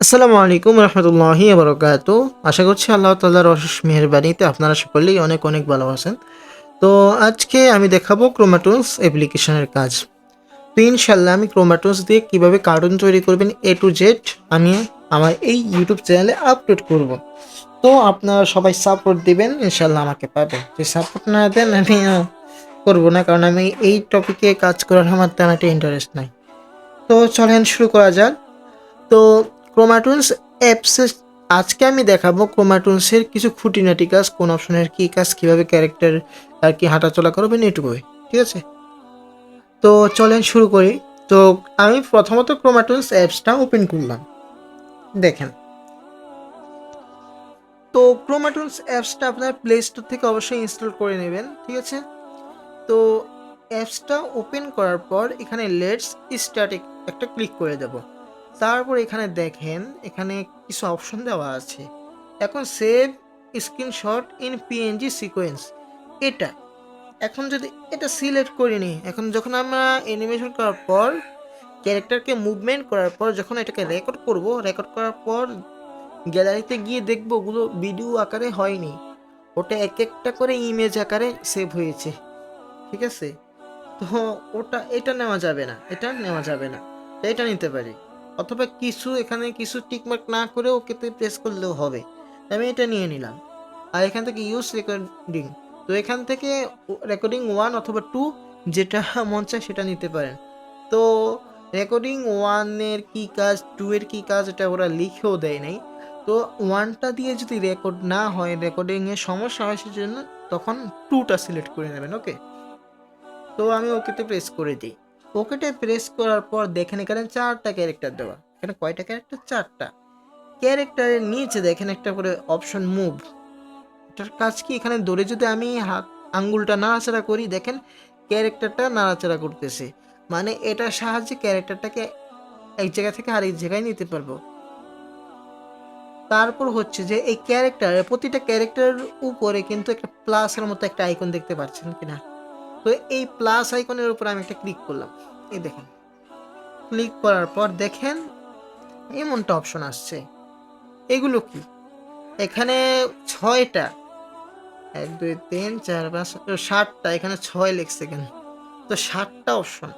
আসসালামু আলাইকুম রহমতুল্লাহি বরকাত। আশা করছি আল্লাহ তাআলার অশেষ মেহেরবানিতে আপনারা সকলেই অনেক অনেক ভালো আছেন। তো আজকে আমি দেখাবো ক্রোমাটুন্স অ্যাপ্লিকেশনের কাজ। তো ইনশাল্লাহ আমি ক্রোমাটুন্স দিয়ে কিভাবে কার্টুন তৈরি করবেন টু জেড আমি আমার এই ইউটিউব চ্যানেলে আপলোড করব। তো আপনারা সবাই সাপোর্ট দিবেন, ইনশাল্লাহ আমাকে পাবেন। যদি সাপোর্ট না দেন আমি করবো না, কারণ আমি এই টপিকে কাজ করার আমার তেমন একটা ইন্টারেস্ট নাই। তো চলেন শুরু করা যাক। তো ক্রোমাটুন্স অ্যাপসে আজকে আমি দেখাবো ক্রোমাটুন্সের কিছু খুঁটিনাটি কাজ, কোন অপশনের কি কাজ, কিভাবে ক্যারেক্টার আর কি হাঁটাচলা করবেন, এটুকুই। ঠিক আছে, তো চলেন শুরু করি। তো আমি প্রথমত ক্রোমাটুন্স অ্যাপসটা ওপেন করলাম। দেখেন, তো ক্রোমাটুন্স অ্যাপসটা আপনার প্লে স্টোর থেকে অবশ্যই ইনস্টল করে নেবেন। ঠিক আছে, তো অ্যাপসটা ওপেন করার পর এখানে লেটস স্ট্যাটিক একটা ক্লিক করে দেব। তারপর এখানে দেখেন এখানে কিছু অপশন দেওয়া আছে। এখন save screenshot in PNG sequence, এটা এখন যদি এটা সিলেক্ট করে নিই, এখন যখন আমরা অ্যানিমেশন করার পর ক্যারেক্টারকে মুভমেন্ট করার পর যখন এটাকে রেকর্ড করব, রেকর্ড করার পর গ্যালারিতে গিয়ে দেখবো ওগুলো ভিডিও আকারে হয়নি, ওটা এক একটা করে ইমেজ আকারে সেভ হয়েছে। ঠিক আছে, তো এটা নেওয়া যাবে না, এটা নেওয়া যাবে না, তো এটা নিতে পারি। অথবা কিছু এখানে কিছু টিকমার্ক না করে ওকেতে প্রেস করলেও হবে। আমি এটা নিয়ে নিলাম। আর এখান থেকে ইউজ রেকর্ডিং, তো এখান থেকে রেকর্ডিং 1 অথবা 2 যেটা মন চায় সেটা নিতে পারেন। তো রেকর্ডিং 1 এর কি কাজ, 2 এর কি কাজ, এটা ওরা লিখেও দেয় নাই। তো 1টা দিয়ে যদি রেকর্ড না হয়, রেকর্ডিং এর সমস্যা হয়, সেজন্য তখন 2টা সিলেক্ট করে নেবেন। ওকে, তো আমি ওকেতে প্রেস করে দিই। ওকেতে প্রেস করার পর দেখেন এখানে 4টা ক্যারেক্টার দেওয়া। এখানে কয়টা ক্যারেক্টার? 4টা। ক্যারেক্টারের নিচে দেখেন একটা করে অপশন মুভ। এটার কাজ কি? এখানে ধরে যদি আমি হাত আঙ্গুলটা নাড়াচাড়া করি, দেখেন ক্যারেক্টারটা নাড়াচাড়া করতেছে। মানে এটার সাহায্যে ক্যারেক্টারটাকে এক জায়গা থেকে আরেক জায়গায় নিতে পারবো। তারপর হচ্ছে যে এই ক্যারেক্টারের প্রতিটা ক্যারেক্টারের উপরে কিন্তু একটা প্লাসের মতো একটা আইকন দেখতে পাচ্ছেন কিনা? তো এই প্লাস আইকনের উপর আমি একটা ক্লিক করলাম। এই দেখেন, ক্লিক করার পর দেখেন এমনটা অপশন আসছে। এগুলো কি? এখানে 6টা, 1 2 3 4 5 7টা, এখানে 6 লিখছে কেন? তো 7টা অপশন।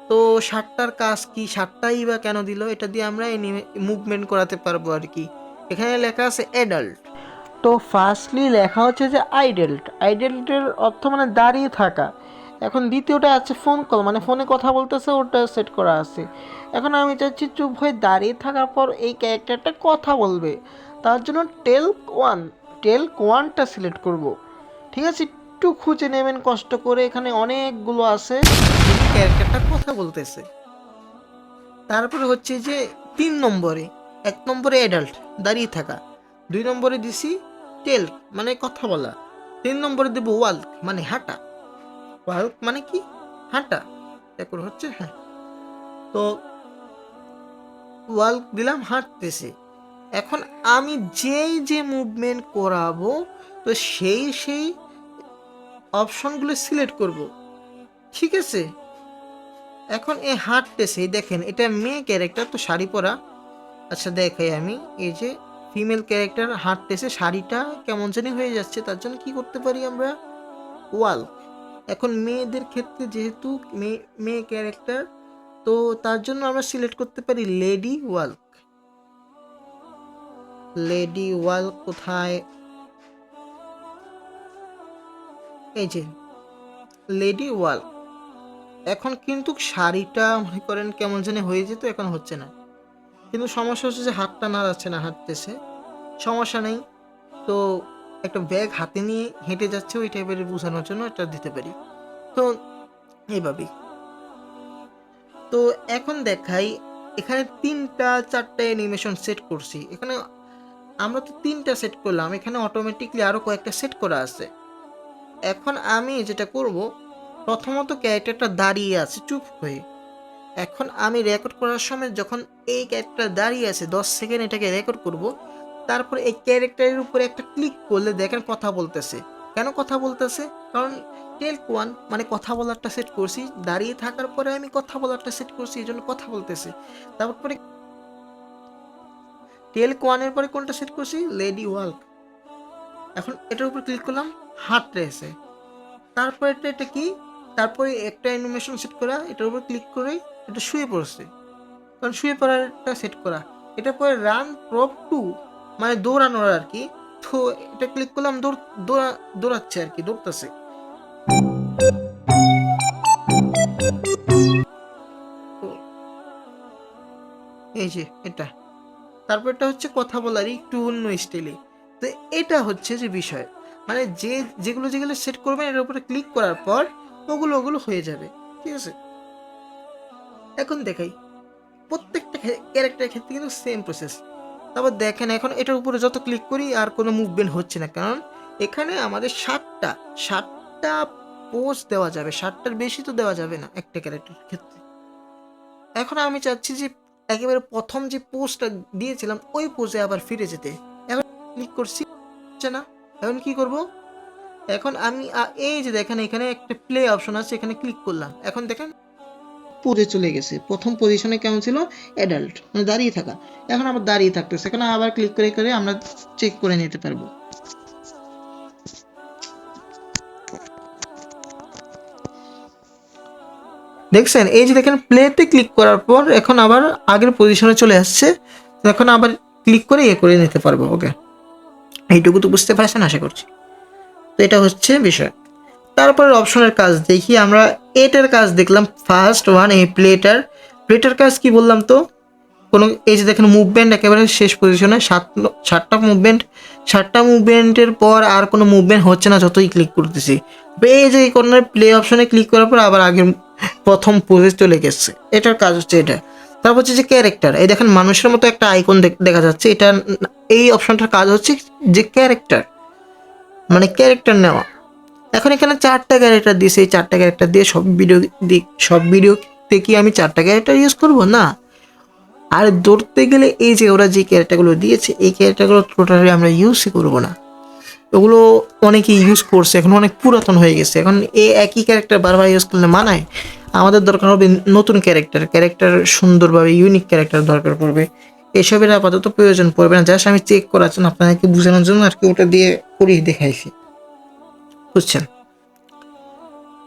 তো 7টার কাজ কি? 7টাই বা কেন দিল? এটা দিয়ে আমরা মুভমেন্ট করাতে পারবো আর কি। এখানে লেখা আছে অ্যাডাল্ট। তো ফার্স্টলি লেখা হচ্ছে যে আইডেল্ট, আইডেল্টের অর্থ মানে দাঁড়িয়ে থাকা। এখন দ্বিতীয়টা আছে ফোন কল, মানে ফোনে কথা বলতেছে, ওটা সেট করা আছে। এখন আমি চাচ্ছি চুপ হয়ে দাঁড়িয়ে থাকার পর এই ক্যারেক্টারটা কথা বলবে, তার জন্য টেল ওয়ানটা সিলেক্ট করব। ঠিক আছে, একটু খুঁজে নেবেন কষ্ট করে, এখানে অনেকগুলো আছে ক্যারেক্টারটা কথা বলতেছে। তারপরে হচ্ছে যে 3 নম্বরে, 1 নম্বরে অ্যাডাল্ট দাঁড়িয়ে থাকা, 2 নম্বরে দিছি টেল মানে কথা বলা, 3 নম্বরে দেবো ওয়াল্ক মানে হাঁটা। ওয়াল্ক মানে কি? হাঁটা। তারপর হচ্ছে হ্যাঁ, তো ওয়াল্ক দিলাম, হাঁটতেছে। এখন আমি যেই যে মুভমেন্ট করাবো, তো সেই অপশনগুলো সিলেক্ট করব। ঠিক আছে, এখন এ হাঁটতেছে, দেখেন এটা মেয়ে ক্যারেক্টার, তো শাড়ি পরা। আচ্ছা দেখাই আমি, এই যে ফিমেল ক্যারেক্টার হাঁটতেছে, শাড়িটা কেমন জানি হয়ে যাচ্ছে, তার জন্য কি করতে পারি আমরা? ওয়াল। এখন মেয়েদের ক্ষেত্রে যেহেতু মেয়ে ক্যারেক্টার, তো তার জন্য আমরা সিলেক্ট করতে পারি লেডি ওয়াল্ক। লেডি ওয়াল্ক কোথায়? এই যে লেডি ওয়াল্ক। এখন কিন্তু শাড়িটা মনে করেন কেমন জানি হয়ে যেত, এখন হচ্ছে না। কিন্তু সমস্যা হচ্ছে যে হাতটা নাড়াচ্ছে না, হাঁটতেছে। সমস্যা নেই, তো একটা ব্যাগ হাতে নিয়ে হেঁটে যাচ্ছে, ওই টাইপের বোঝানোর জন্য এটা দিতে পারি। তো এইভাবেই। তো এখন দেখাই, এখানে 3টা 4টা অ্যানিমেশন সেট করছি। এখানে আমরা তো 3টা সেট করলাম, এখানে অটোমেটিকলি আরো কয়েকটা সেট করা আছে। এখন আমি যেটা করব, প্রথমত ক্যারেক্টারটা দাঁড়িয়ে আছে চুপ হয়ে। এখন আমি রেকর্ড করার সময় যখন এই ক্যারেক্টার দাঁড়িয়ে আছে 10 সেকেন্ড এটাকে রেকর্ড করব। তারপর এই ক্যারেক্টারের উপরে একটা ক্লিক করলে দেখেন কথা বলতেছে। কেন কথা বলতেছে? কারণ টেল 1 মানে কথা বলারটা সেট করছি, দাঁড়িয়ে থাকার পরে আমি কথা বলারটা সেট করছি, এই জন্য কথা বলতেছে। তারপরে টেল কোয়ানের পরে কোনটা সেট করছি, লেডি ওয়াল্ক। এখন এটার উপর ক্লিক করলাম, হার্ট রেসে। তারপরে এটা কি, তারপরে একটা অ্যানিমেশন সেট করা, এটার উপর ক্লিক করে এটা শুয়ে পড়ছে, কারণ শুয়ে পড়ারটা সেট করা। এটা পরে রান প্রপ টু, মানে দৌড়ানোর আর কি। তো এটা ক্লিক করলাম, দৌড়াচ্ছে আর কি, দৌড়তেছে। এই যে এটা, তারপর এটা হচ্ছে কথা বলারই একটু অন্য স্টাইলে। তো এটা হচ্ছে যে বিষয়, মানে যেগুলো যেগুলো সেট করবেন এর উপরে ক্লিক করার পর ওগুলো হয়ে যাবে, ঠিক আছে। এখন দেখাই প্রত্যেকটা ক্যারেক্টারের ক্ষেত্রে কিন্তু সেম প্রসেস। তারপর দেখেন এখন এটার উপরে যত ক্লিক করি আর কোনো মুভমেন্ট হচ্ছে না, কারণ এখানে আমাদের 60টা পোজ দেওয়া যাবে, 60টার বেশি তো দেওয়া যাবে না একটা ক্যারেক্টারের ক্ষেত্রে। এখন আমি চাচ্ছি যে একেবারে প্রথম যে পোজটা দিয়েছিলাম ওই পোজে আবার ফিরে যেতে। এখন ক্লিক করছি, হচ্ছে না। এখন কি করব, এখন আমি এই যে দেখেন এখানে একটা প্লে অপশন আছে, এখানে ক্লিক করলাম। এখন দেখেন পোজে চলে গেছে। প্রথম পজিশনে কেমন ছিল, অ্যাডাল্ট, মানে দাঁড়িয়ে থাকা। এখন আবার দাঁড়িয়ে থাকতেছে, এখন আবার ক্লিক করে করে আমরা চেক করে নিতে পারবো। দেখছেন, এই যে দেখেন প্লেতে ক্লিক করার পর এখন আবার আগের পজিশনে চলে আসছে। এখন আবার ক্লিক করে করে নিতে পারবো। ওকে, এইটুকু তো বুঝতে পারছেন আশা করছি। তো এটা হচ্ছে বিষয়। তারপরে অপশনের কাজ দেখি আমরা। এটার কাজ দেখলাম ফার্স্ট ওয়ান, এই প্লেটার কাজ কি বললাম তো, কোনো এই যে দেখেন মুভমেন্ট একেবারে শেষ পজিশনে, ষাটটা মুভমেন্টের পর আর কোনো মুভমেন্ট হচ্ছে না যতই ক্লিক করতেছি। এই যে কর্নার প্লে অপশনে ক্লিক করার পর আবার আগের প্রথম পোজে চলে গেছে। এটার কাজ হচ্ছে এটা। তারপর হচ্ছে যে ক্যারেক্টার, এই দেখেন মানুষের মতো একটা আইকন দেখা যাচ্ছে, এটা এই অপশনটার কাজ হচ্ছে যে ক্যারেক্টার, মানে ক্যারেক্টার নেওয়া। এখন এখানে 4টা ক্যারেক্টার দিয়েছে, এই 4টা ক্যারেক্টার দিয়ে সব ভিডিওতে কি আমি 4টা ক্যারেক্টার ইউজ করব না। আর ধরতে গেলে এই যে ওরা যে ক্যারেক্টারগুলো দিয়েছে এই ক্যারেক্টারগুলো টোটালি আমরা ইউজই করবো না। ওগুলো অনেকে ইউজ করছে, এখন অনেক পুরাতন হয়ে গেছে। এখন এই একই ক্যারেক্টার বারবার ইউজ করলে মানায়? আমাদের দরকার হবে নতুন ক্যারেক্টার সুন্দরভাবে ইউনিক ক্যারেক্টার দরকার পড়বে। এসবের আপাতত প্রয়োজন পড়বে না, জাস্ট আমি চেক করার জন্য আপনাদেরকে বোঝানোর জন্য আর কি ওটা দিয়ে করিয়ে দেখাইছি, বুঝছেন।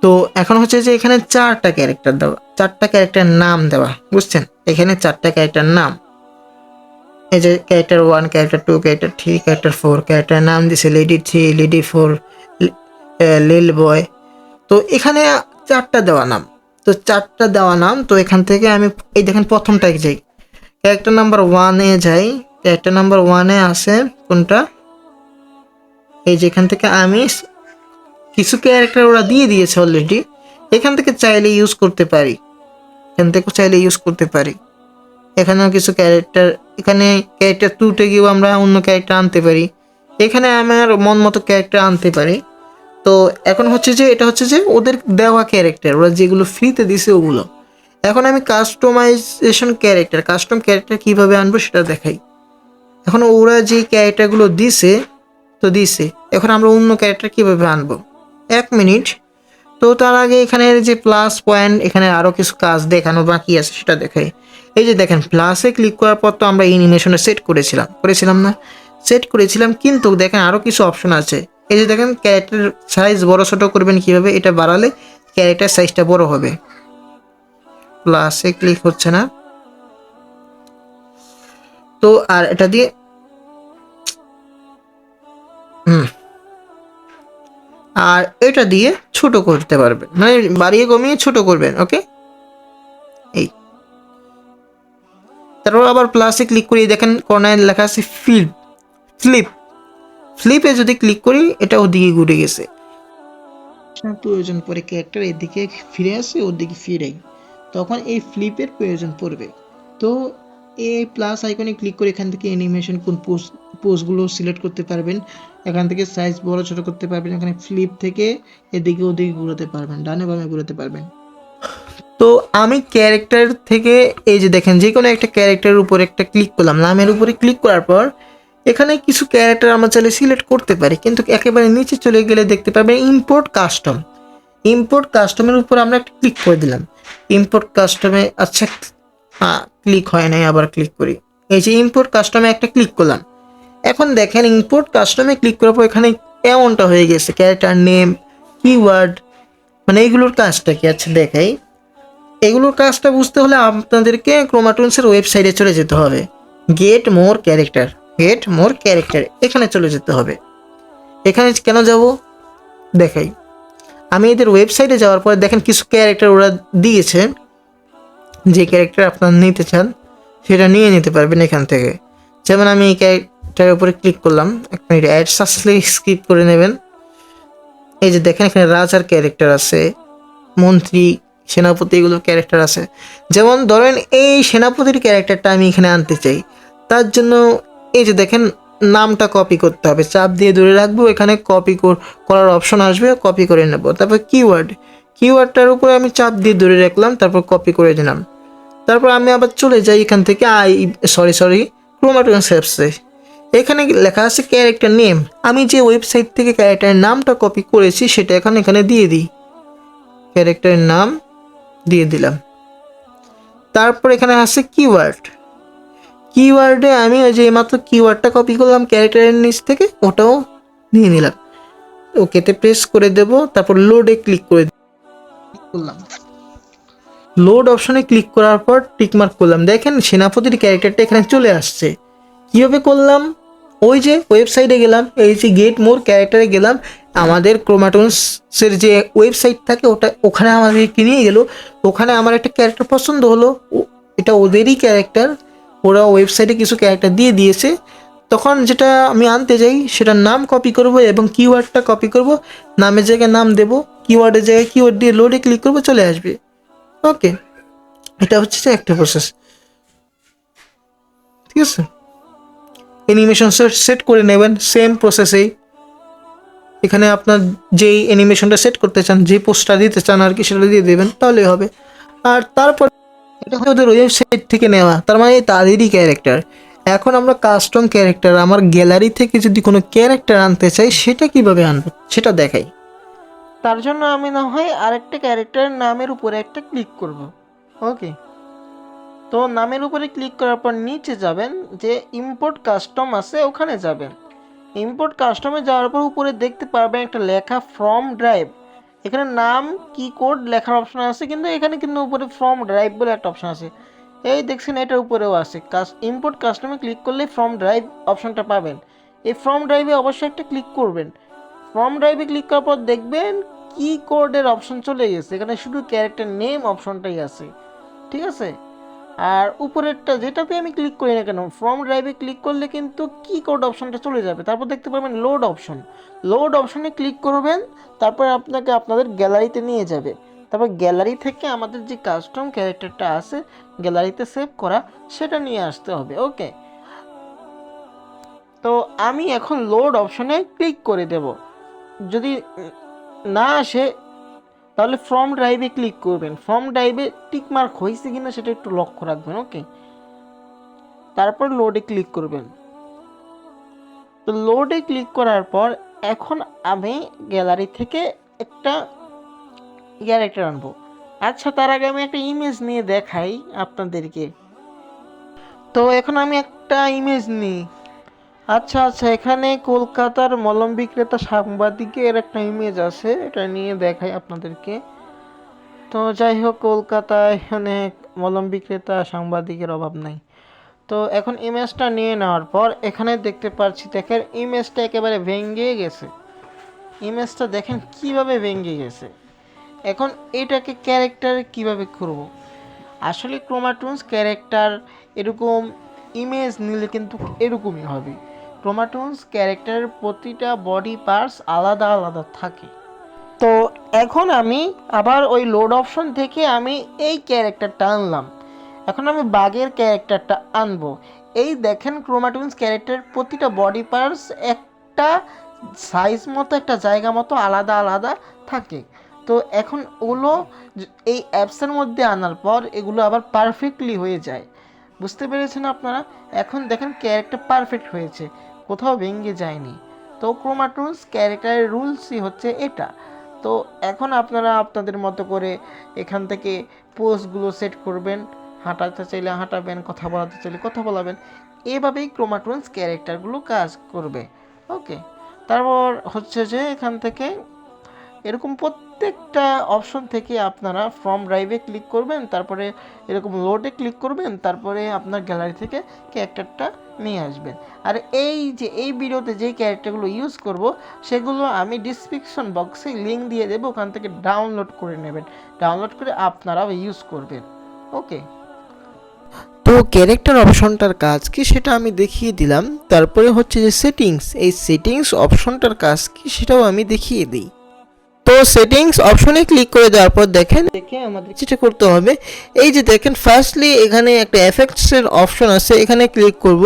তো এখন হচ্ছে যে এখানে 4টা ক্যারেক্টার দেওয়া, 4টা ক্যারেক্টার নাম দেওয়া, বুঝছেন। এখানে 4টা ক্যারেক্টার নাম, এই যে character 1, character 2, character 3, character 4, character নাম দিছে লেডি 3, লেডি 4, লিল বয়। তো এখানে 4টা দেওয়া নাম, তো 4টা দেওয়া নাম। তো এখান থেকে আমি এই দেখেন প্রথমটায় যাই, ক্যারেক্টার নাম্বার 1-এ যাই। ক্যারেক্টার নাম্বার 1-এ আছে কোনটা, এই যে এখান থেকে আমি কিছু ক্যারেক্টার ওরা দিয়ে দিয়েছে অলরেডি, এখান থেকে চাইলে ইউজ করতে পারি, এখানেও কিছু ক্যারেক্টার, এখানে ক্যারেক্টার 2-তে গিয়েও আমরা অন্য ক্যারেক্টার আনতে পারি, এখানে আমার মন মতো ক্যারেক্টার আনতে পারি। তো এখন হচ্ছে যে এটা হচ্ছে যে ওদের দেওয়া ক্যারেক্টার, ওরা যেগুলো ফ্রিতে দিছে ওগুলো। এখন আমি কাস্টম ক্যারেক্টার কীভাবে আনবো সেটা দেখাই। এখন ওরা যে ক্যারেক্টারগুলো দিছে, এখন আমরা অন্য ক্যারেক্টার কীভাবে আনবো, 1 মিনিট। তো তার আগে এখানে যে প্লাস পয়েন্ট, এখানে আরও কিছু কাজ দেখানো বাকি আছে সেটা দেখাই। এই যে দেখেন প্লাসে ক্লিক করার পর তো আমরা অ্যানিমেশনে সেট করেছিলাম, কিন্তু দেখেন আরও কিছু অপশন আছে। এই যে দেখেন ক্যারেক্টার সাইজ বড় ছোটো করবেন কীভাবে, এটা বাড়ালে ক্যারেক্টার সাইজটা বড় হবে। প্লাসে ক্লিক হচ্ছে না, তো আর এটা দিয়ে আর এটা দিয়ে ছোট করতে পারবেন, মানে বাড়িয়ে কমিয়ে ছোট করবেন। ওকে, এই তারপর আবার প্লাসে ক্লিক করি, দেখেন কর্নারে লেখা আছে ফ্লিপে যদি ক্লিক করি এটা ওদিকে ঘুরে গেছে। প্রয়োজন পড়ে ক্যারেক্টার এদিকে ফিরে আসে, ওদিকে ফিরে, তখন এই ফ্লিপের প্রয়োজন পড়বে। তো এই প্লাস আইকনে ক্লিক করে এখান থেকে অ্যানিমেশন কোন পোজগুলো সিলেক্ট করতে পারবেন, এখান থেকে সাইজ বড় ছোট করতে পারবেন, এখানে ফ্লিপ থেকে এদিকে ওদিকে ঘুরাতে পারবেন, ডানে বামে ঘুরাতে পারবেন। তো আমি ক্যারেক্টার থেকে এই যে দেখেন যে কোনো একটা ক্যারেক্টারের উপর একটা ক্লিক করলাম, নামের উপরে ক্লিক করার পর এখানে কিছু ক্যারেক্টার আমরা চাইলে সিলেক্ট করতে পারি, কিন্তু একেবারে নিচে চলে গেলে দেখতে পাবেন ইম্পোর্ট কাস্টমের উপর আমরা একটা ক্লিক করে দিলাম। ইম্পোর্ট কাস্টমে, আচ্ছা ক্লিক হয় নাই, আবার ক্লিক করি। এই যে ইম্পোর্ট কাস্টমে একটা ক্লিক করলাম। এখন দেখেন ইম্পোর্ট কাস্টমে ক্লিক করার পর এখানে এমনটা হয়ে গেছে, ক্যারেক্টার নেম, কিওয়ার্ড, মানে এইগুলোর কাজটা কি আছে দেখাই। এগুলোর কাজটা বুঝতে হলে আপনাদেরকে ক্রোমাটুন্সের ওয়েবসাইটে চলে যেতে হবে। গেট মোর ক্যারেক্টার এখানে চলে যেতে হবে। এখানে কেন যাব দেখাই। আমি এদের ওয়েবসাইটে যাওয়ার পরে দেখেন কিছু ক্যারেক্টার ওরা দিয়েছে, যে ক্যারেক্টার আপনারা নিতে চান সেটা নিয়ে নিতে পারবেন এখান থেকে। যেমন আমি এই ক্যারেক্টারের উপরে ক্লিক করলাম, এক মিনিট অ্যাডস আসলে স্কিপ করে নেবেন। এই যে দেখেন এখানে রাজার ক্যারেক্টার আছে, মন্ত্রী, সেনাপতি, এগুলো ক্যারেক্টার আছে। যেমন ধরেন এই সেনাপতির ক্যারেক্টারটা আমি এখানে আনতে চাই, তার জন্য এই যে দেখেন নামটা কপি করতে হবে, চাপ দিয়ে ধরে রাখবো, এখানে কপি করার অপশন আসবে, কপি করে নেব। তারপর কিওয়ার্ডটার উপরে আমি চাপ দিয়ে ধরে রাখলাম, তারপর কপি করে দিলাম। তারপর আমি আবার চলে যাই এখান থেকে ক্রোমাটুন্স অ্যাপসে। এখানে লেখা আছে ক্যারেক্টার নেম। আমি যে ওয়েবসাইট থেকে ক্যারেক্টারের নামটা কপি করেছি সেটা এখানে দিয়ে দিই, ক্যারেক্টারের নাম দিয়ে দিলাম। তারপর এখানে আছে কিওয়ার্ডে আমি ওই যে মাত্র কিওয়ার্ডটা কপি করলাম ক্যারেক্টারের নিচ থেকে, ওটাও নিয়ে নিলাম। ওকেতে প্রেস করে দেব, তারপর লোডে ক্লিক করলাম। লোড অপশনে ক্লিক করার পর টিকমার্ক করলাম। দেখেন সেনাপতির ক্যারেক্টারটা এখানে চলে আসছে। কীভাবে করলাম, ওই যে ওয়েবসাইটে গেলাম, এই যে গেট মোর ক্যারেক্টারে গেলাম, আমাদের ক্রোমাটুন্সের যে ওয়েবসাইট থাকে ওখানে আমাদেরকে নিয়ে গেল। ওখানে আমার একটা ক্যারেক্টার পছন্দ হলো, এটা ওদেরই ক্যারেক্টার, ওরা ওয়েবসাইটে কিছু ক্যারেক্টার দিয়ে দিয়েছে। তখন যেটা আমি আনতে যাই সেটার নাম কপি করব এবং কিওয়ার্ডটা কপি করব, নামের জায়গায় নাম দেব, কিওয়ার্ডের জায়গায় কিওয়ার্ড দিয়ে লোডে ক্লিক করব, চলে আসবে। ওকে, এটা হচ্ছে যে একটা প্রসেস, ঠিক আছে। অ্যানিমেশন সেট করে নেবেন সেম প্রসেসেই। এখানে আপনার যেই অ্যানিমেশনটা সেট করতে চান, যে পোস্টটা দিতে চান আর কি, সেটা দিয়ে দেবেন, তাহলেই হবে। আর তারপর এটা হচ্ছে ওদের ওয়েবসাইট থেকে নেওয়া, তার মানে তাদেরই ক্যারেক্টার। এখন আমরা কাস্টম ক্যারেক্টার, আমার গ্যালারি থেকে যদি কোনো ক্যারেক্টার আনতে চাই সেটা কিভাবে আনবো সেটা দেখাই। তার জন্য আমি না হয় আরেকটা ক্যারেক্টারের নামের উপরে একটা ক্লিক করব। ওকে, তো নামের উপরে ক্লিক করার পর নিচে যাবেন, যে ইম্পোর্ট কাস্টম আছে ওখানে যাবেন। ইম্পোর্ট কাস্টমে যাওয়ার পর উপরে দেখতে পারবেন একটা লেখা ফ্রম ড্রাইভ। এখানে নাম কি কোড লেখার অপশন আছে, কিন্তু এখানে কিন্তু উপরে ফ্রম ড্রাইভ বলে একটা অপশন আছে। এই দেখছেন এটার উপরেও আছে, ইম্পোর্ট কাস্টমে ক্লিক করলে ফ্রম ড্রাইভ অপশনটা পাবেন। এই ফ্রম ড্রাইভে অবশ্যই একটা ক্লিক করবেন। ফ্রম ড্রাইভে ক্লিক করার পর দেখবেন কি কোডের অপশন চলে গেছে, এখানে শুধু ক্যারেক্টার নেম অপশনটাই আছে, ঠিক আছে। আর উপরেরটা যেটাতে আমি ক্লিক করি না কেন, ফ্রম ড্রাইভে ক্লিক করলে কিন্তু কি কোড অপশনটা চলে যাবে। তারপর দেখতে পাবেন লোড অপশনে ক্লিক করবেন, তারপর আপনাকে আপনাদের গ্যালারিতে নিয়ে যাবে। তারপর গ্যালারি থেকে আমাদের যে কাস্টম ক্যারেক্টারটা আছে গ্যালারিতে সেভ করা, সেটা নিয়ে আসতে হবে। ওকে, তো আমি এখন লোড অপশনে ক্লিক করে দেব। যদি না আসে তাহলে ফ্রম ড্রাইভে ক্লিক করবেন, ফ্রম ড্রাইভে টিকমার্ক হয়েছে কিনা সেটা একটু লক্ষ্য রাখবেন। ওকে, তারপর লোডে ক্লিক করবেন। তো লোডে ক্লিক করার পর এখন আমি গ্যালারি থেকে একটা ক্যারেক্টার আনবো। আচ্ছা, তার আগে আমি একটা ইমেজ নিয়ে দেখাই আপনাদেরকে। তো এখন আমি একটা ইমেজ নিই। আচ্ছা, এখানে কলকাতার মলম বিক্রেতা সাংবাদিকের একটা ইমেজ আছে, এটা নিয়ে দেখাই আপনাদেরকে। তো যাই হোক, কলকাতায় অনেক মলম বিক্রেতা সাংবাদিকের অভাব নাই। তো এখন ইমেজটা নিয়ে নেওয়ার পর এখানে দেখতে পাচ্ছি, দেখেন ইমেজটা একেবারে ভেঙে গেছে। ইমেজটা দেখেন কিভাবে ভেঙে গেছে। এখন এটাকে ক্যারেক্টার কিভাবে করব। আসলে ক্রোমাটুন্স ক্যারেক্টার এরকম ইমেজ নিলে কিন্তু এরকমই হবে। ক্রোমাটুন্স ক্যারেক্টারের প্রতিটা বডি পার্টস আলাদা আলাদা থাকে। তো এখন আমি আবার ওই লোড অপশন থেকে আমি এই ক্যারেক্টারটা আনলাম। এখন আমি বাঘের ক্যারেক্টারটা আনবো। এই দেখেন ক্রোমাটুন্স ক্যারেক্টারের প্রতিটা বডি পার্টস একটা সাইজ মতো, একটা জায়গা মতো আলাদা আলাদা থাকে। তো এখন ওগুলো এই অ্যাপসের মধ্যে আনার পর এগুলো আবার পারফেক্টলি হয়ে যায়। বুঝতে পেরেছেন আপনারা? এখন দেখেন ক্যারেক্টার পারফেক্ট হয়েছে, কোথাও ভেঙে যায়নি। তো ক্রোমাটুন্স ক্যারেক্টারের রুলসই হচ্ছে এটা। তো এখন আপনারা আপনাদের মতো করে এখান থেকে পোস্টগুলো সেট করবেন। হাঁটাতে চাইলে হাঁটাবেন, কথা বলাতে চাইলে কথা বলাবেন। এভাবেই ক্রোমাটুন্স ক্যারেক্টারগুলো কাজ করবে। ওকে, তারপর হচ্ছে যে এখান থেকে এরকম প্রত্যেকটা অপশন থেকে আপনারা ফ্রম ড্রাইভে ক্লিক করবেন, তারপরে এরকম লোডে ক্লিক করবেন, তারপরে আপনার গ্যালারি থেকে ক্যারেক্টারটা নিয়ে আসবেন। আর এই যে এই ভিডিওতে যেই ক্যারেক্টারগুলো ইউজ করব সেগুলো আমি ডিসক্রিপশন বক্সে লিঙ্ক দিয়ে দেবো, ওখান থেকে ডাউনলোড করে নেবেন, ডাউনলোড করে আপনারাও ইউজ করবেন। ওকে, তো ক্যারেক্টার অপশনটার কাজ কি সেটা আমি দেখিয়ে দিলাম। তারপরে হচ্ছে যে সেটিংস, এই সেটিংস অপশনটার কাজ কি সেটাও আমি দেখিয়ে দিই। তো সেটিংস অপশনে ক্লিক করে দেওয়ার পর দেখেন আমাদের যেটা করতে হবে, এই যে দেখেন ফার্স্টলি এখানে একটা এফেক্টসের অপশন আছে, এখানে ক্লিক করব।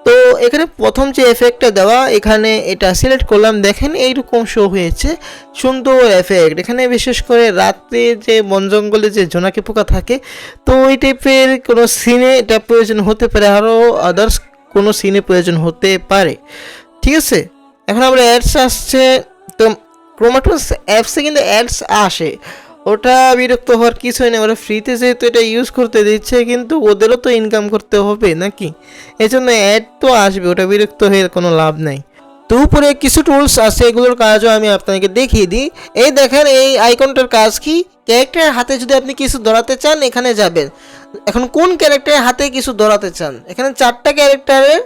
তো এখানে প্রথম যে এফেক্টটা দেওয়া, এখানে এটা সিলেক্ট করলাম, দেখেন এইরকম শো হয়েছে, সুন্দর এফেক্ট। এখানে বিশেষ করে রাত্রে যে বন জঙ্গলে যে জোনাকি পোকা থাকে, তো ওই টাইপের কোনো সিনে এটা প্রয়োজন হতে পারে, আরও আদার্স কোনো সিনে প্রয়োজন হতে পারে। ঠিক আছে, এখন আমরা অ্যাডস আসছে, তো ক্রোমাটুন্স অ্যাপসে কিন্তু অ্যাডস আসে, ওটা বিরক্ত হওয়ার কিছুই নেই, ওরা ফ্রিতে যেহেতু এটা ইউজ করতে দিচ্ছে, কিন্তু ওদেরও তো ইনকাম করতে হবে নাকি, এই জন্য অ্যাড তো আসবে, ওটা বিরক্ত হয়ে কোনো লাভ নাই। তো উপরে কিছু টুলস আছে, এগুলোর কাজও আমি আপনাকে দেখিয়ে দিই। এই দেখেন এই আইকনটার কাজ কি, ক্যারেক্টারের হাতে যদি আপনি কিছু ধরাতে চান এখানে যাবেন। এখন কোন ক্যারেক্টারের হাতে কিছু ধরাতে চান, এখানে 4টা ক্যারেক্টারের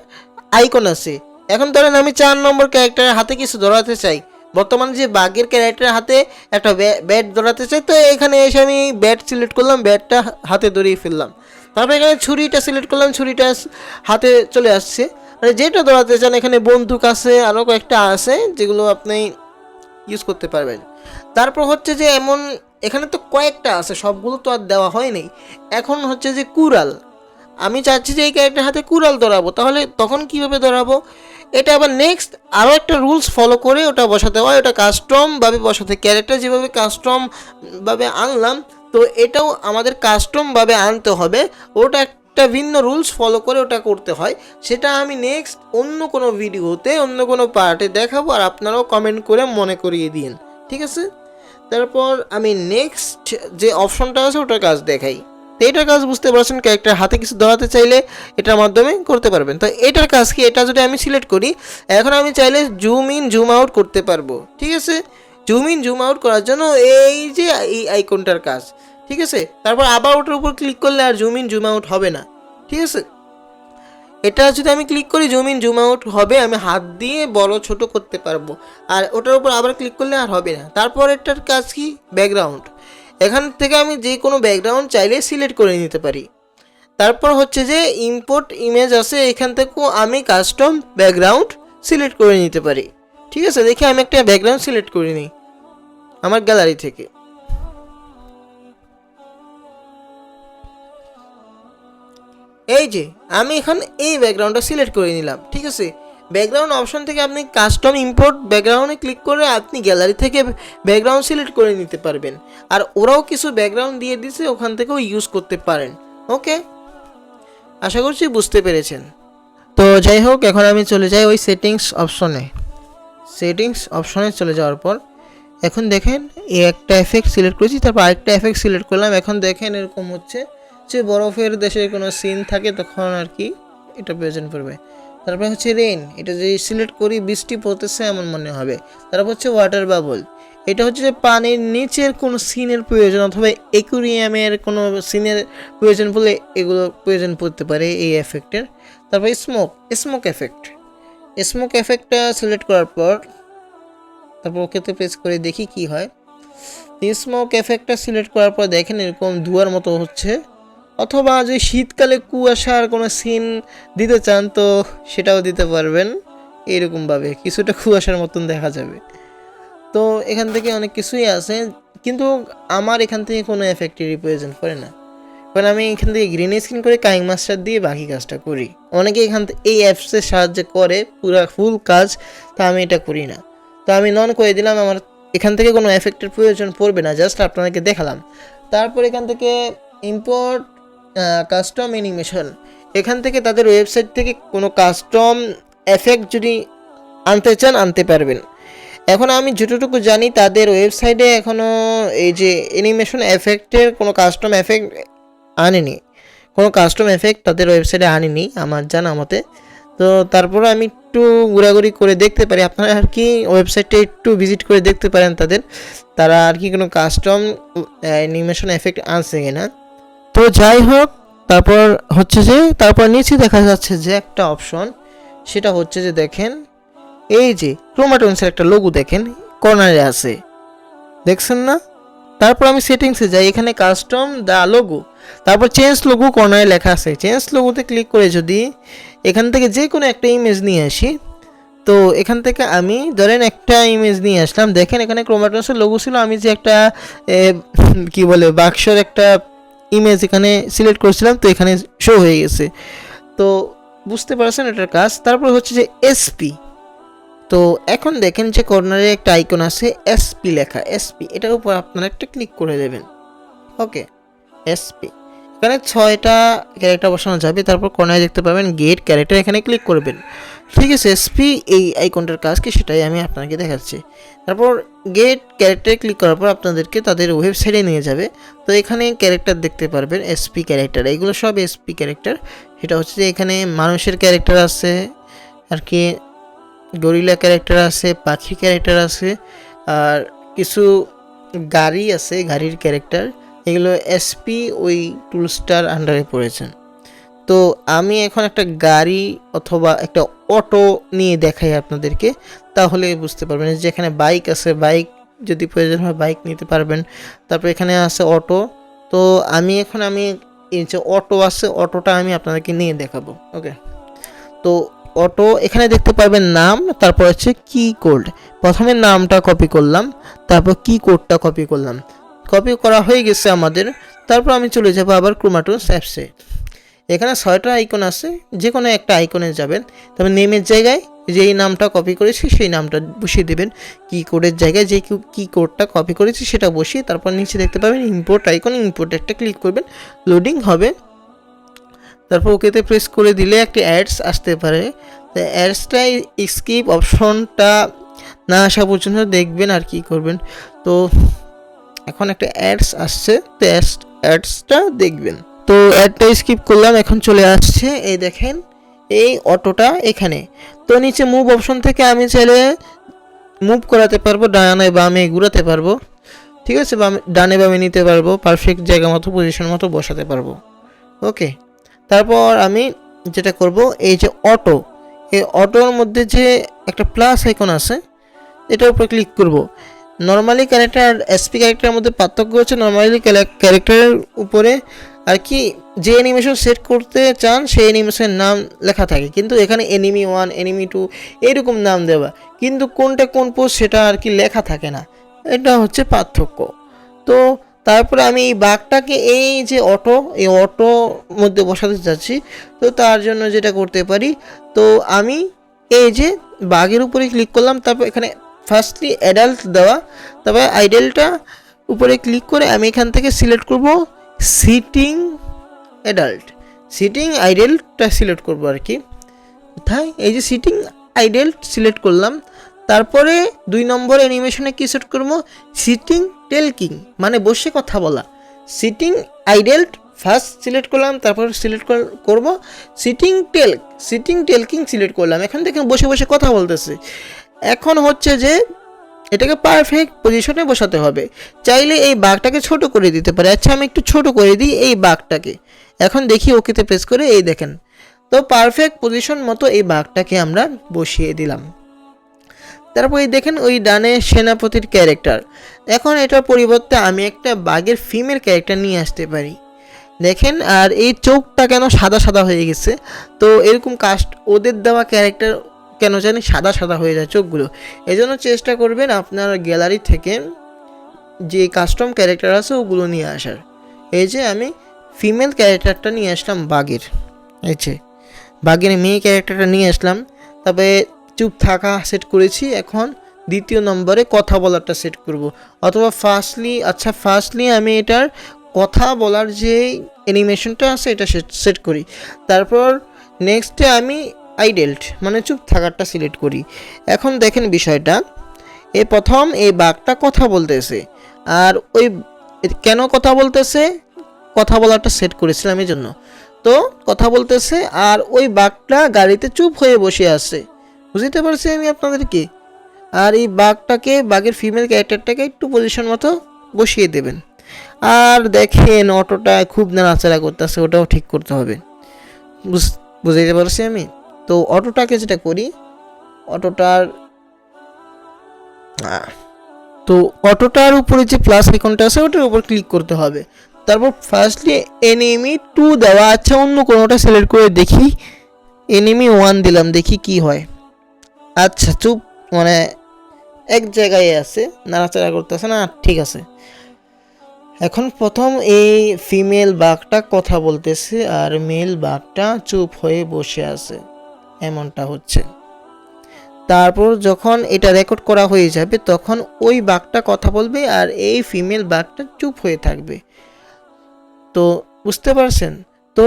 আইকন আছে। এখন ধরেন আমি 4 নম্বর ক্যারেক্টারের হাতে কিছু ধরাতে চাই, বর্তমানে যে বাঘের ক্যারেক্টারের হাতে একটা ব্যাট ধরাতে চাই, তো এখানে এসে আমি ব্যাট সিলেক্ট করলাম, ব্যাটটা হাতে ধরিয়ে ফেললাম। তারপর এখানে ছুরিটা সিলেক্ট করলাম, ছুরিটা হাতে চলে আসছে। মানে যেটা ধরাতে চান, এখানে বন্দুক আছে, আরও কয়েকটা আছে যেগুলো আপনি ইউজ করতে পারবেন। তারপর হচ্ছে যে এমন এখানে তো কয়েকটা আছে, সবগুলো তো আর দেওয়া হয়নি। এখন হচ্ছে যে কুড়াল, আমি চাচ্ছি যে এই ক্যারেক্টার হাতে কুড়াল ধরাবো, তাহলে তখন কিভাবে ধরাবো, এটা আবার নেক্সট আরও একটা রুলস ফলো করে ওটা বসাতে হয়, ওটা কাস্টমভাবে বসাতে, ক্যারেক্টার যেভাবে কাস্টমভাবে আনলাম, তো এটাও আমাদের কাস্টমভাবে আনতে হবে, ওটা একটা ভিন্ন রুলস ফলো করে ওটা করতে হয়। সেটা আমি নেক্সট অন্য কোনো ভিডিওতে অন্য কোনো পার্টে দেখাবো, আর আপনারাও কমেন্ট করে মনে করিয়ে দিন, ঠিক আছে। তারপর আমি নেক্সট যে অপশনটা আছে ওটার কাজ দেখাই। তো এটার কাজ বুঝতে পারছেন, ক্যারেক্টার হাতে কিছু ধরাতে চাইলে এটার মাধ্যমে করতে পারবেন। তো এটার কাজ কি, এটা যদি আমি সিলেক্ট করি, এখন আমি চাইলে জুম ইন জুম আউট করতে পারবো, ঠিক আছে। জুম ইন জুম আউট করার জন্য এই যে এই আইকনটার কাজ, ঠিক আছে। তারপর আবার ওটার উপর ক্লিক করলে আর জুম ইন জুম আউট হবে না, ঠিক আছে। এটা যদি আমি ক্লিক করি জুম ইন জুম আউট হবে, আমি হাত দিয়ে বড় ছোট করতে পারবো, আর ওটার উপর আবার ক্লিক করলে আর হবে না। তারপর এটার কাজ কি, ব্যাকগ্রাউন্ড, এখান থেকে আমি যে কোনো ব্যাকগ্রাউন্ড চাইলে সিলেক্ট করে নিতে পারি। তারপর হচ্ছে যে ইম্পোর্ট ইমেজ আছে, এখান থেকেও আমি কাস্টম ব্যাকগ্রাউন্ড সিলেক্ট করে নিতে পারি, ঠিক আছে। দেখি আমি একটা ব্যাকগ্রাউন্ড সিলেক্ট করে নিই আমার গ্যালারি থেকে। এই যে আমি এখন এই ব্যাকগ্রাউন্ডটা সিলেক্ট করে নিলাম, ঠিক আছে। ব্যাকগ্রাউন্ড অপশন থেকে আপনি কাস্টম ইম্পোর্ট ব্যাকগ্রাউন্ডে ক্লিক করে আপনি গ্যালারি থেকে ব্যাকগ্রাউন্ড সিলেক্ট করে নিতে পারবেন, আর ওরাও কিছু ব্যাকগ্রাউন্ড দিয়ে দিচ্ছে, ওখান থেকেও ইউজ করতে পারেন। ওকে, আশা করছি বুঝতে পেরেছেন। তো যাই হোক, এখন আমি চলে যাই ওই সেটিংস অপশনে। সেটিংস অপশনে চলে যাওয়ার পর এখন দেখেন এই একটা এফেক্ট সিলেক্ট করেছি, তারপর আরেকটা এফেক্ট সিলেক্ট করলাম। এখন দেখেন এরকম হচ্ছে যে বরফের দেশে কোনো সিন থাকে তখন আর কি এটা প্রয়োজন পড়বে। তারপরে হচ্ছে রেন, এটা যদি সিলেক্ট করি বৃষ্টি পড়তেছে এমন মনে হবে। তারপর হচ্ছে ওয়াটার বাবল, এটা হচ্ছে যে পানির নিচের কোনো সিনের প্রয়োজন অথবা অ্যাকুরিয়ামের কোনো সিনের প্রয়োজন পড়লে এগুলো প্রয়োজন পড়তে পারে এই এফেক্টের। তারপর স্মোক এফেক্ট, স্মোক এফেক্টটা সিলেক্ট করার পর তারপর ওকেতে প্রেস করে দেখি কি হয়। স্মোক এফেক্টটা সিলেক্ট করার পর দেখেন এরকম ধোঁয়ার মতো হচ্ছে, অথবা যে শীতকালে কুয়াশার কোনো সিন দিতে চান তো সেটাও দিতে পারবেন, এরকমভাবে কিছুটা কুয়াশার মতন দেখা যাবে। তো এখান থেকে অনেক কিছুই আছে, কিন্তু আমার এখান থেকে কোনো এফেক্টেরই প্রয়োজন পড়ে না, কারণ আমি এখান থেকে গ্রিন স্ক্রিন করে কাইং মাস্টার দিয়ে বাকি কাজটা করি। অনেকে এখান থেকে এই অ্যাপসের সাহায্যে করে পুরো ফুল কাজ, তা আমি এটা করি না। তো আমি নন করে দিলাম, আমার এখান থেকে কোনো এফেক্টের প্রয়োজন পড়বে না, জাস্ট আপনাদেরকে দেখালাম। তারপর এখান থেকে ইম্পোর্ট কাস্টম অ্যানিমেশন, এখান থেকে তাদের ওয়েবসাইট থেকে কোনো কাস্টম এফেক্ট যদি আনতে চান আনতে পারবেন। এখন আমি যতটুকু জানি তাদের ওয়েবসাইটে এখনও এই যে অ্যানিমেশন এফেক্টের কোনো কাস্টম এফেক্ট আনেনি, কোনো কাস্টম এফেক্ট তাদের ওয়েবসাইটে আনিনি আমার জানা মতে। তো তারপরে আমি একটু ঘোরাঘুরি করে দেখতে পারি, আপনারা আর কি ওয়েবসাইটে একটু ভিজিট করে দেখতে পারেন তারা আর কি কোনো কাস্টম অ্যানিমেশন এফেক্ট আনছে কিনা। তো যাই হোক, তারপর নিচে দেখা যাচ্ছে যে একটা অপশন, সেটা হচ্ছে যে দেখেন এই যে ক্রোমাটনসের একটা লোগো দেখেন কর্নারে আছে, দেখছেন না? তারপর আমি সেটিংসে যাই, এখানে কাস্টম দ্য লোগো, তারপর চেঞ্জ লোগো কর্নারে লেখা আছে। চেঞ্জ লোগোতে ক্লিক করে যদি এখান থেকে যে কোনো একটা ইমেজ নিয়ে আসি, তো এখান থেকে আমি ধরেন একটা ইমেজ নিয়ে আসলাম, দেখেন এখানে ক্রোমাটনসের লোগো ছিল, আমি যে একটা কি বলে বাক্সর একটা ইমেজ এখানে সিলেক্ট করেছিলাম, তো এখানে শো হয়ে গেছে। তো বুঝতে পারছেন এটার কাজ। তারপর হচ্ছে যে এসপি, তো এখন দেখেন যে কর্নারে একটা আইকন আছে এসপি লেখা, এসপি এটার উপর আপনারা একটা ক্লিক করে দেবেন। ওকে, এসপি এখানে 6টা ক্যারেক্টার বসানো যাবে। তারপর কর্নারে দেখতে পাবেন গেট ক্যারেক্টার, এখানে ক্লিক করবেন। ঠিক আছে, এসপি এই আইকনটার কাজ কি সেটাই আমি আপনাকে দেখাচ্ছি। তারপর গেট ক্যারেক্টারে ক্লিক করার পর আপনাদেরকে তাদের ওয়েবসাইটে নিয়ে যাবে। তো এখানে ক্যারেক্টার দেখতে পারবেন এসপি ক্যারেক্টার, এগুলো সব এসপি ক্যারেক্টার। সেটা হচ্ছে যে এখানে মানুষের ক্যারেক্টার আছে, আর কি গরিলা ক্যারেক্টার আছে, পাখি ক্যারেক্টার আছে, আর কিছু গাড়ি আছে, গাড়ির ক্যারেক্টার। এগুলো এসপি ওই টুলসটার আন্ডারে পড়েছেন। তো আমি এখন একটা গাড়ি অথবা একটা অটো নিয়ে দেখাই আপনাদেরকে, তাহলে বুঝতে পারবেন। যে এখানে বাইক আছে, বাইক যদি প্রয়োজন হয় বাইক নিতে পারবেন। তারপর এখানে আছে অটো, তো আমি এই যে অটো আছে, অটোটা আমি আপনাদেরকে নিয়ে দেখাবো। ওকে, তো অটো এখানে দেখতে পারবেন নাম, তারপর হচ্ছে কি কোড। প্রথমে নামটা কপি করলাম, তারপর কি কোডটা কপি করলাম, কপি করা হয়ে গেছে আমাদের। তারপর আমি চলে যাব আবার ক্রোমাটনস অ্যাপসে। এখানে 6টা আইকন আছে, যে কোনো একটা আইকনে যাবেন। তারপর নেমের জায়গায় যেই নামটা কপি করেছি সেই নামটা বসিয়ে দেবেন, কি কোডের জায়গায় যে কি কোডটা কপি করেছি সেটা বসিয়ে তারপর নিচে দেখতে পাবেন ইম্পোর্ট আইকন, ইম্পোর্ট একটা ক্লিক করবেন, লোডিং হবে। তারপর ওকেতে প্রেস করে দিলে একটি অ্যাডস আসতে পারে। তো অ্যাডসটা স্কিপ অপশনটা না আসা পর্যন্ত দেখবেন আর কি করবেন। তো এখন একটা অ্যাডস আসছে, তো অ্যাডসটা দেখবেন। তো অ্যাডটা স্কিপ করলাম, এখন চলে আসছে এই দেখেন এই অটোটা এখানে। তো নিচে মুভ অপশন থেকে আমি চাইলে মুভ করাতে পারবো, ডানে বামে ঘুরাতে পারবো। ঠিক আছে, ডানে বামে নিতে পারবো, পারফেক্ট জায়গা মতো পজিশন মতো বসাতে পারবো। ওকে, তারপর আমি যেটা করব, এই যে অটো, এই অটোর মধ্যে যে একটা প্লাস আইকন আছে এটার উপর ক্লিক করব। নর্মালি ক্যারেক্টার আর এসপি ক্যারেক্টারের মধ্যে পার্থক্য হচ্ছে নর্মালি ক্যারেক্টারের উপরে আর কি যে অ্যানিমেশন সেট করতে চান সেই অ্যানিমেশনের নাম লেখা থাকে, কিন্তু এখানে এনিমি 1 এনিমি 2 এরকম নাম দেওয়া, কিন্তু কোনটা কোন পোস্ট সেটা আর কি লেখা থাকে না, এটা হচ্ছে পার্থক্য। তো তারপরে আমি এই বাঘটাকে এই যে এই অটো মধ্যে বসাতে চাচ্ছি। তো তার জন্য যেটা করতে পারি, তো আমি এই যে বাঘের উপরে ক্লিক করলাম, তারপর এখানে ফার্স্টলি অ্যাডাল্ট দেওয়া, তারপরে আইডেলটা উপরে ক্লিক করে আমি এখান থেকে সিলেক্ট করব সিটিং অ্যাডাল্ট, সিটিং আইডেলটা সিলেক্ট করব আর কি। কোথায় এই যে সিটিং আইডেল্ট সিলেক্ট করলাম। তারপরে 2 নম্বর অ্যানিমেশনে কি সেট করবো, সিটিং টেলকিং, মানে বসে কথা বলা। সিটিং আইডেল্ট ফার্স্ট সিলেক্ট করলাম, তারপর সিলেক্ট করব সিটিং টেলকিং সিলেক্ট করলাম। এখান থেকে বসে বসে কথা বলতেছে। এখন হচ্ছে যে এটাকে পারফেক্ট পজিশনে বসাতে হবে। চাইলে এই বাঘটাকে ছোট করে দিতে পারে। আচ্ছা, আমি একটু ছোট করে দিই এই বাঘটাকে। এখন দেখি ওকেতে প্রেস করে, এই দেখেন তো পারফেক্ট পজিশন মতো এই বাঘটাকে আমরা বসিয়ে দিলাম। তারপর এই দেখেন ওই ডানে সেনাপতির ক্যারেক্টার। এখন এটার পরিবর্তে আমি একটা বাঘের ফিমেল ক্যারেক্টার নিয়ে আসতে পারি। দেখেন, আর এই চোখটা কেন সাদা সাদা হয়ে গেছে, তো এরকম ওদের দেওয়া ক্যারেক্টার কেন জানি সাদা সাদা হয়ে যায় চোখগুলো। এই জন্য চেষ্টা করবেন আপনার গ্যালারি থেকে যে কাস্টম ক্যারেক্টার আছে ওগুলো নিয়ে আসার। এই যে আমি ফিমেল ক্যারেক্টারটা নিয়ে আসলাম বাঘের, এই যে বাঘের মেয়ে ক্যারেক্টারটা নিয়ে আসলাম। তবে চুপ থাকা সেট করেছি। এখন 2য় নম্বরে কথা বলারটা সেট করব, অথবা ফার্স্টলি আমি এটার কথা বলার যে অ্যানিমেশনটা আছে এটা সেট করি। তারপর নেক্সটে আমি আইডেল্ট মানে চুপ থাকারটা সিলেক্ট করি। এখন দেখেন বিষয়টা, প্রথম এই বাঘটা কথা বলতেছে, আর ওই কেন কথা বলতেছে কথা বলাটা সেট করেছিলাম এই জন্য। তো কথা বলতেছে আর ওই বাঘটা গাড়িতে চুপ হয়ে বসে আছে, বুঝতে পারছি আমি আপনাদেরকে। আর এই বাঘের ফিমেল ক্যারেক্টারটাকে একটু পজিশন মতো বসিয়ে দেবেন। আর দেখেন অটোটা খুব নাড়াচাড়া করতেছে, ওটাও ঠিক করতে হবে, বুঝতে পারছি আমি। তো অটোটাকে যেটা করি, অটোটার অটোটার উপরে যে প্লাস আইকনটা আছে ওটার উপর ক্লিক করতে হবে। তারপর ফার্স্টলি এনিমি 2 দেওয়া আছে, অন্য কোনোটা সিলেক্ট করে দেখি। এনিমি 1 দিলাম, দেখি কি হয়। আচ্ছা চুপ, মানে এক জায়গায় আছে, নাড়াচাড়া করতেছে না, ঠিক আছে। এখন প্রথম এই ফিমেল বাঘটা কথা বলতেছে আর মেল বাঘটা চুপ হয়ে বসে আছে, এমনটা হচ্ছে। তারপর যখন এটা রেকর্ড করা হয়ে যাবে তখন ওই বাঘটা কথা বলবে আর এই ফিমেল বাঘটা চুপ হয়ে থাকবে। তো বুঝতে পারছেন? তো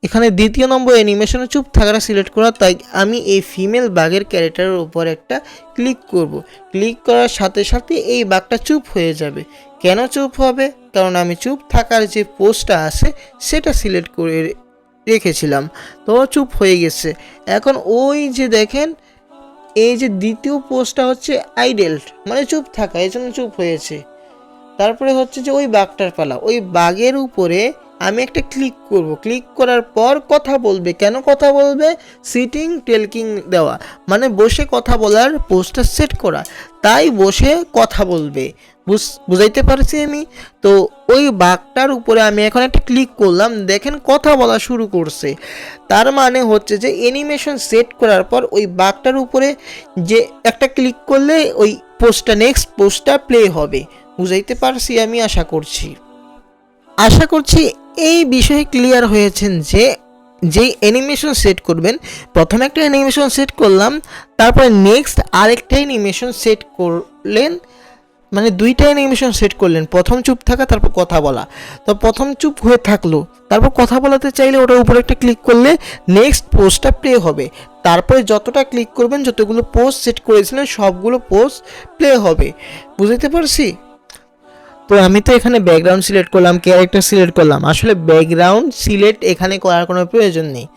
এখানে দ্বিতীয় নম্বর অ্যানিমেশনে চুপ থাকাটা সিলেক্ট করা, তাই আমি এই ফিমেল বাঘের ক্যারেক্টারের উপর একটা ক্লিক করব। ক্লিক করার সাথে সাথে এই বাঘটা চুপ হয়ে যাবে। কেন চুপ হবে? কারণ আমি চুপ থাকার যে পোস্টটা আছে সেটা সিলেক্ট করে রেখেছিলাম, তো চুপ হয়ে গেছে। এখন ওই যে দেখেন এই যে দ্বিতীয় পোস্টটা হচ্ছে আইডেলড, মানে চুপ থাকা, এই জন্য চুপ হয়েছে। তারপরে হচ্ছে যে ওই বাঘটার পালা, ওই বাঘের উপরে আমি একটা ক্লিক করব। ক্লিক করার পর কথা বলবে। কেন কথা বলবে? সিটিং টেলকিং দেওয়া, মানে বসে কথা বলার পোস্টটা সেট করা, তাই বসে কথা বলবে। বুঝাইতে পারছি আমি? তো ওই বাঘটার উপরে আমি এখন একটা ক্লিক করলাম, দেখেন কথা বলা শুরু করছে। তার মানে হচ্ছে যে অ্যানিমেশন সেট করার পর ওই বাঘটার উপরে যে একটা ক্লিক করলে ওই পোস্টটা, নেক্সট পোস্টটা প্লে হবে। বুঝাইতে পারছি আমি? আশা করছি এই বিষয়ে ক্লিয়ার হয়েছেন যে যেই অ্যানিমেশন সেট করবেন, প্রথমে একটা অ্যানিমেশন সেট করলাম, তারপরে নেক্সট আরেকটা অ্যানিমেশন সেট করলেন, মানে দুইটা অ্যানিমেশন সেট করলেন, প্রথম চুপ থাকা তারপর কথা বলা। তো প্রথম চুপ হয়ে থাকলো, তারপর কথা বলাতে চাইলে ওটার উপরে একটা ক্লিক করলে নেক্সট পোস্টটা প্লে হবে। তারপরে যতটা ক্লিক করবেন, যতগুলো পোস্ট সেট করেছিলেন সবগুলো পোস্ট প্লে হবে। বুঝতে পারছি? তো আমি তো এখানে ব্যাকগ্রাউন্ড সিলেক্ট করলাম, ক্যারেক্টার সিলেক্ট করলাম, আসলে ব্যাকগ্রাউন্ড সিলেক্ট এখানে করার কোনো প্রয়োজন নেই।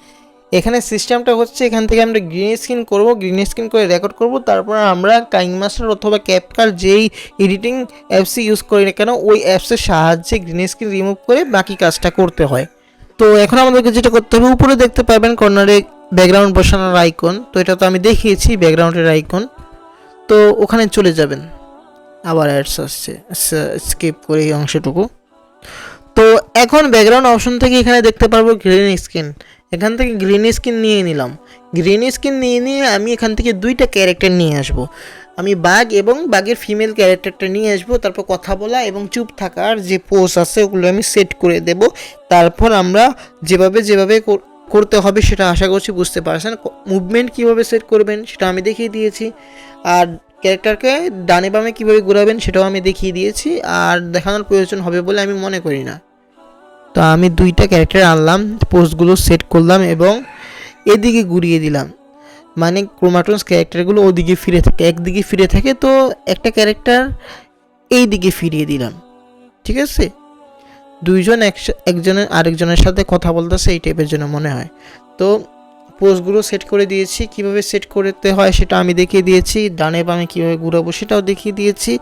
এখানে সিস্টেমটা হচ্ছে এখান থেকে আমরা গ্রিন স্ক্রিন করব, গ্রিন স্ক্রিন করে রেকর্ড করব, তারপর আমরা কাইনমাস্টার অথবা ক্যাপকাট যেই এডিটিং অ্যাপসই ইউজ করি না কেন ওই অ্যাপসের সাহায্যে গ্রিন স্ক্রিন রিমুভ করে বাকি কাজটা করতে হয়। তো এখন আমাদেরকে যেটা করতে হবে, উপরে দেখতে পাবেন কর্নারে ব্যাকগ্রাউন্ড বসানোর আইকন, তো এটা তো আমি দেখিয়েছি ব্যাকগ্রাউন্ডের আইকন। তো ওখানে চলে যাবেন, আবার অ্যাডস আসছে, স্কিপ করে এই অংশটুকু। তো এখন ব্যাকগ্রাউন্ড অপশন থেকে এখানে দেখতে পারবো গ্রিন স্ক্রিন, এখান থেকে গ্রিন স্ক্রিন নিয়ে নিলাম। গ্রিন স্ক্রিন নিয়ে আমি এখান থেকে দুইটা ক্যারেক্টার নিয়ে আসব। আমি বাঘ এবং বাঘের ফিমেল ক্যারেক্টারটা নিয়ে আসবো, তারপর কথা বলা এবং চুপ থাকার যে পোজ আছে ওগুলো আমি সেট করে দেব। তারপর আমরা যেভাবে করতে হবে সেটা আশা করছি বুঝতে পারছেন। মুভমেন্ট কীভাবে সেট করবেন সেটা আমি দেখিয়ে দিয়েছি, আর ক্যারেক্টারকে ডানে বামে কীভাবে ঘোরাবেন সেটাও আমি দেখিয়ে দিয়েছি, আর দেখানোর প্রয়োজন হবে বলে আমি মনে করি না। তো আমি দুইটা ক্যারেক্টার আনলাম, পোস্টগুলো সেট করলাম এবং এদিকে ঘুরিয়ে দিলাম, মানে ক্রোমাটনস ক্যারেক্টারগুলো ওদিকে ফিরে থাকে, একদিকে ফিরে থাকে, তো একটা ক্যারেক্টার এই দিকে ফিরিয়ে দিলাম। ঠিক আছে, দুইজন একজনের আরেকজনের সাথে কথা বলতেছে এই টাইপের জন্য মনে হয়। তো পোস্টগুলো সেট করে দিয়েছি, কিভাবে সেট করতে হয় সেটা আমি দেখিয়ে দিয়েছি, ডানে বামে কীভাবে ঘুরাবো সেটাও দেখিয়ে দিয়েছি।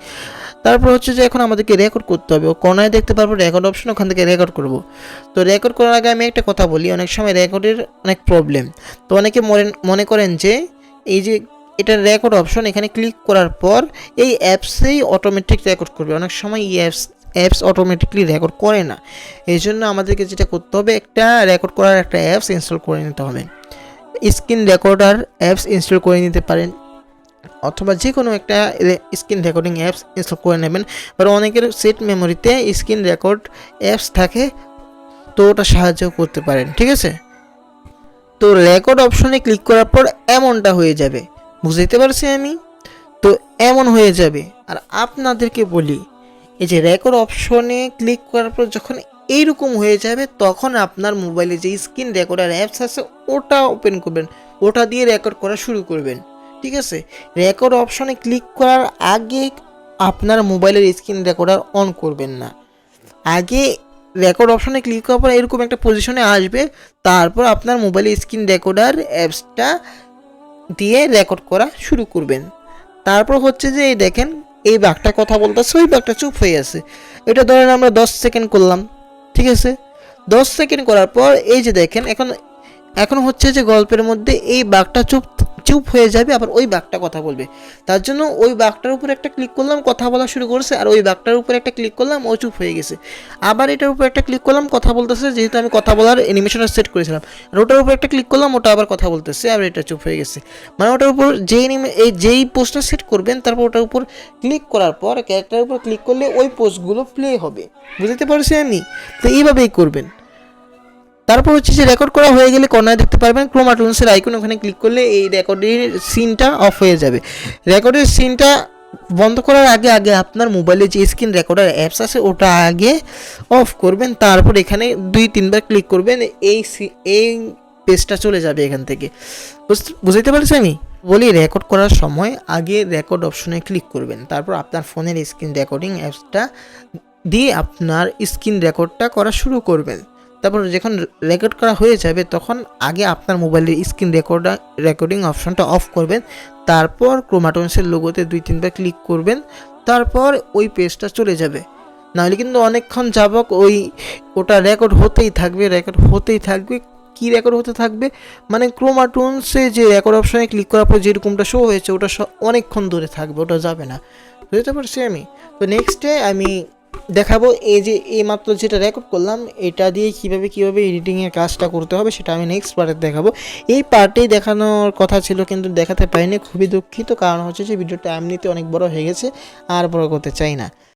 তারপর হচ্ছে যে এখন আমাদেরকে রেকর্ড করতে হবে। ও কোনায় দেখতে পারবো রেকর্ড অপশন, ওখান থেকে রেকর্ড করব। তো রেকর্ড করার আগে আমি একটা কথা বলি, অনেক সময় রেকর্ডের অনেক প্রবলেম। তো অনেকে মনে করেন যে এই যে এটা রেকর্ড অপশন, এখানে ক্লিক করার পর এই অ্যাপসেই অটোমেটিক রেকর্ড করবে। অনেক সময় এই অ্যাপস অটোমেটিকলি রেকর্ড করে না, এই জন্য আমাদেরকে যেটা করতে হবে, একটা রেকর্ড করার একটা অ্যাপস ইনস্টল করে নিতে হবে। স্ক্রিন রেকর্ডার অ্যাপস ইনস্টল করে নিতে পারেন, অথবা যে কোনো একটা স্ক্রিন রেকর্ডিং অ্যাপস ইনস্টল করে নেবেন। আর অনেকের সেট মেমোরিতে স্ক্রিন রেকর্ড অ্যাপস থাকে, তো ওটা সাহায্য করতে পারেন। ঠিক আছে, তো রেকর্ড অপশনে ক্লিক করার পর এমনটা হয়ে যাবে, বুঝতে পারছি আমি? তো এমন হয়ে যাবে। আর আপনাদেরকে বলি, এই যে রেকর্ড অপশনে ক্লিক করার পর যখন এইরকম হয়ে যাবে তখন আপনার মোবাইলে যে স্ক্রিন রেকর্ডার অ্যাপস আছে ওটা ওপেন করবেন, ওটা দিয়ে রেকর্ড করা শুরু করবেন। ঠিক আছে, রেকর্ড অপশনে ক্লিক করার আগে আপনার মোবাইলের স্ক্রিন রেকর্ডার অন করবেন না, আগে রেকর্ড অপশনে ক্লিক করার পর এরকম একটা পজিশনে আসবে, তারপর আপনার মোবাইলের স্ক্রিন রেকর্ডার অ্যাপসটা দিয়ে রেকর্ড করা শুরু করবেন। তারপর হচ্ছে যে এই দেখেন এই বাঘটা কথা বলতেছে, ওই বাঘটা চুপ হয়ে আছে। এটা ধরেন আমরা 10 সেকেন্ড করলাম, ঠিক আছে। 10 সেকেন্ড করার পর এই যে দেখেন এখন এখন হচ্ছে যে গল্পের মধ্যে এই বাঘটা চুপ চুপ হয়ে যাবে, আবার ওই বাঘটা কথা বলবে। তার জন্য ওই বাঘটার উপর একটা ক্লিক করলাম, কথা বলা শুরু করেছে, আর ওই বাঘটার উপর একটা ক্লিক করলাম, ও চুপ হয়ে গেছে। আবার এটার উপর একটা ক্লিক করলাম, কথা বলতেছে, যেহেতু আমি কথা বলার অ্যানিমেশনটা সেট করেছিলাম। আর ওটার উপর একটা ক্লিক করলাম, ওটা আবার কথা বলতেছে, আর এটা চুপ হয়ে গেছে। মানে ওটার উপর যেই পোস্টটা সেট করবেন, তারপর ওটার উপর ক্লিক করার পর ক্যারেক্টারের উপর ক্লিক করলে ওই পোস্টগুলো প্লে হবে। বুঝতে পারছি আমি? তো এইভাবেই করবেন। তারপর হচ্ছে যে রেকর্ড করা হয়ে গেলে কর্নারে দেখতে পারবেন ক্রোমাটুন্সের আইকন, ওখানে ক্লিক করলে এই রেকর্ডের সিনটা অফ হয়ে যাবে। রেকর্ডের সিনটা বন্ধ করার আগে আগে আপনার মোবাইলে যে স্ক্রিন রেকর্ডার অ্যাপস আছে ওটা আগে অফ করবেন, তারপর এখানে 2-3 বার ক্লিক করবেন, এই পেজটা চলে যাবে এখান থেকে। বুঝতে পারছি আমি? বলি রেকর্ড করার সময় আগে রেকর্ড অপশনে ক্লিক করবেন, তারপর আপনার ফোনের স্ক্রিন রেকর্ডিং অ্যাপসটা দিয়ে আপনার স্ক্রিন রেকর্ডটা করা শুরু করবেন। তারপর যখন রেকর্ড করা হয়ে যাবে তখন আগে আপনার মোবাইলের স্ক্রিন রেকর্ডিং অপশনটা অফ করবেন, তারপর ক্রোমাটন্সের লোগোতে 2-3 বার ক্লিক করবেন, তারপর ওই পেজটা চলে যাবে। নাহলে কিন্তু অনেকক্ষণ যাবক ওটা রেকর্ড হতেই থাকবে। কি রেকর্ড হতে থাকবে? মানে ক্রোমাটন্সে যে রেকর্ড অপশনে ক্লিক করার পর যেরকমটা শো হয়েছে ওটা অনেকক্ষণ ধরে থাকবে, ওটা যাবে না। বুঝতে পারছি আমি? তো নেক্সটে আমি দেখাবো এই যে এইমাত্র যেটা রেকর্ড করলাম এটা দিয়ে কীভাবে এডিটিংয়ের কাজটা করতে হবে, সেটা আমি নেক্সট পার্টে দেখাবো। এই পার্টেই দেখানোর কথা ছিল কিন্তু দেখাতে পারিনি, খুবই দুঃখিত। কারণ হচ্ছে যে ভিডিওটা এমনিতে অনেক বড় হয়ে গেছে, আর বড় করতে চাই না।